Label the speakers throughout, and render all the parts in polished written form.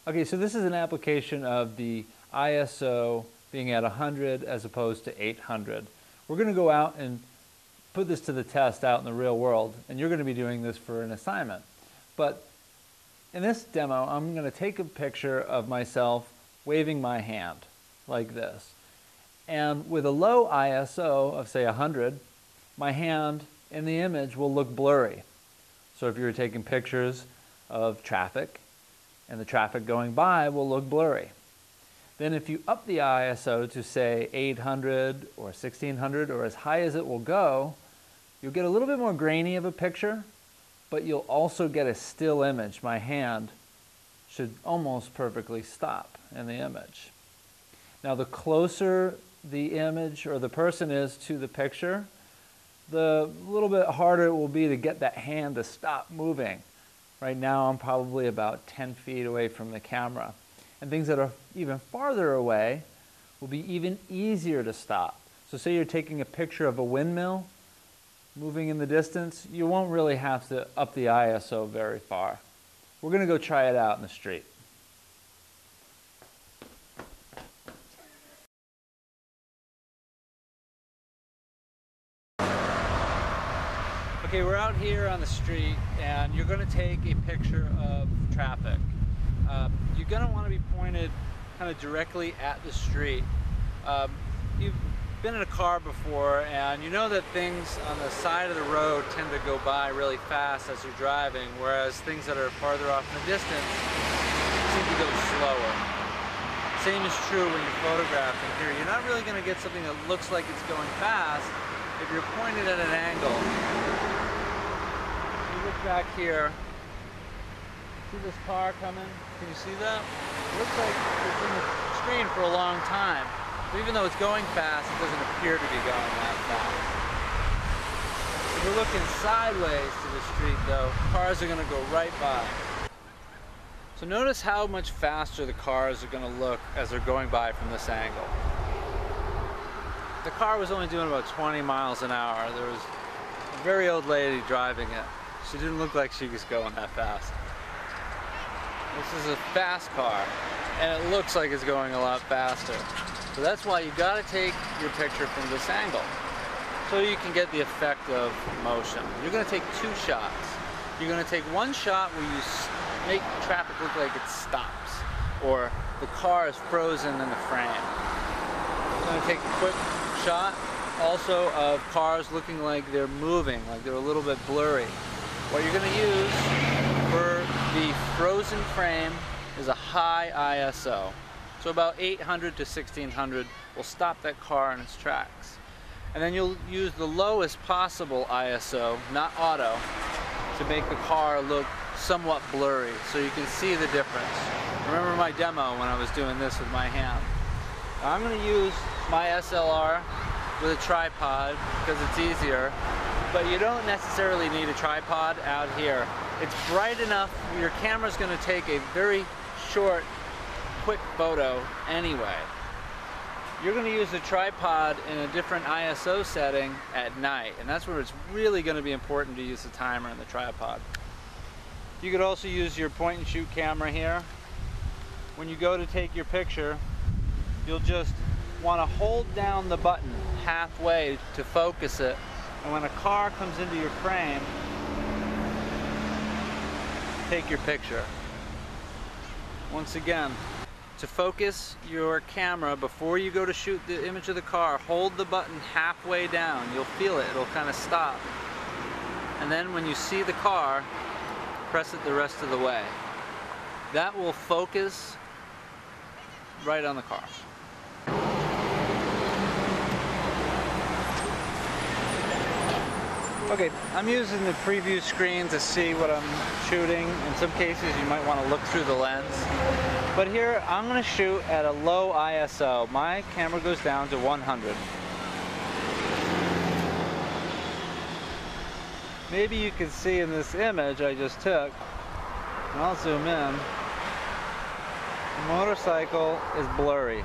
Speaker 1: Okay, so this is an application of the ISO being at 100 as opposed to 800. We're going to go out and put this to the test out in the real world, and you're going to be doing this for an assignment. But in this demo, I'm going to take a picture of myself waving my hand like this. And with a low ISO of, say, 100, my hand in the image will look blurry. So if you're taking pictures of traffic, and the traffic going by will look blurry. Then if you up the ISO to, say, 800 or 1600 or as high as it will go, you'll get a little bit more grainy of a picture, but you'll also get a still image. My hand should almost perfectly stop in the image. Now, the closer the image or the person is to the picture, the little bit harder it will be to get that hand to stop moving. Right now, I'm probably about 10 feet away from the camera. And things that are even farther away will be even easier to stop. So say you're taking a picture of a windmill moving in the distance, you won't really have to up the ISO very far. We're going to go try it out in the street. Okay, we're out here on the street and you're going to take a picture of traffic. You're going to want to be pointed kind of directly at the street. You've been in a car before and you know that things on the side of the road tend to go by really fast as you're driving, whereas things that are farther off in the distance seem to go slower. Same is true when you're photographing here. You're not really going to get something that looks like it's going fast if you're pointed at an angle. Look back here. See this car coming? Can you see that? It looks like it's in the screen for a long time. But even though it's going fast, it doesn't appear to be going that fast. If we're looking sideways to the street though, cars are going to go right by. So notice how much faster the cars are going to look as they're going by from this angle. The car was only doing about 20 miles an hour. There was a very old lady driving it. She didn't look like she was going that fast. This is a fast car, and it looks like it's going a lot faster. So that's why you got to take your picture from this angle, so you can get the effect of motion. You're going to take two shots. You're going to take one shot where you make traffic look like it stops, or the car is frozen in the frame. You're going to take a quick shot also of cars looking like they're moving, like they're a little bit blurry. What you're going to use for the frozen frame is a high ISO. So about 800 to 1600 will stop that car in its tracks. And then you'll use the lowest possible ISO, not auto, to make the car look somewhat blurry so you can see the difference. Remember my demo when I was doing this with my hand. Now I'm going to use my SLR with a tripod because it's easier. But you don't necessarily need a tripod out here. It's bright enough, your camera's going to take a very short, quick photo anyway. You're going to use the tripod in a different ISO setting at night, and that's where it's really going to be important to use the timer and the tripod. You could also use your point and shoot camera here. When you go to take your picture, you'll just want to hold down the button halfway to focus it. And when a car comes into your frame, take your picture. Once again, to focus your camera before you go to shoot the image of the car, hold the button halfway down. You'll feel it, it'll kind of stop. And then when you see the car, press it the rest of the way. That will focus right on the car. Okay, I'm using the preview screen to see what I'm shooting. In some cases you might want to look through the lens. But here I'm going to shoot at a low ISO. My camera goes down to 100. Maybe you can see in this image I just took, and I'll zoom in, the motorcycle is blurry.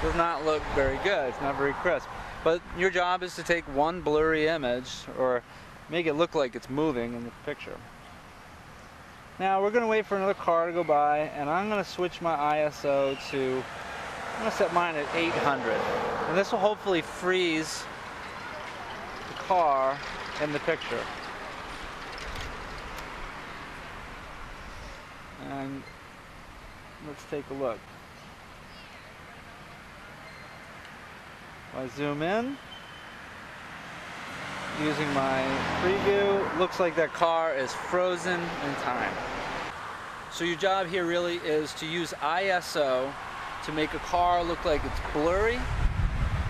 Speaker 1: Does not look very good, it's not very crisp. But your job is to take one blurry image or make it look like it's moving in the picture. Now we're going to wait for another car to go by, and I'm going to switch my ISO to, I'm going to set mine at 800. And this will hopefully freeze the car in the picture. And let's take a look. If I zoom in, using my preview, looks like that car is frozen in time. So your job here really is to use ISO to make a car look like it's blurry,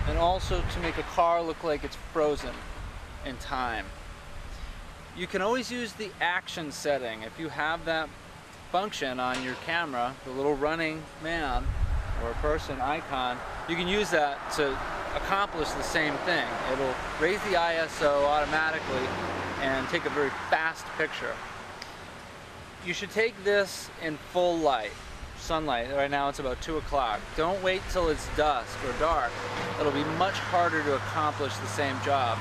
Speaker 1: and also to make a car look like it's frozen in time. You can always use the action setting. If you have that function on your camera, the little running man or person icon, you can use that to accomplish the same thing. It'll raise the ISO automatically and take a very fast picture. You should take this in full light, sunlight. Right now it's about 2 o'clock. Don't wait till it's dusk or dark. It'll be much harder to accomplish the same job.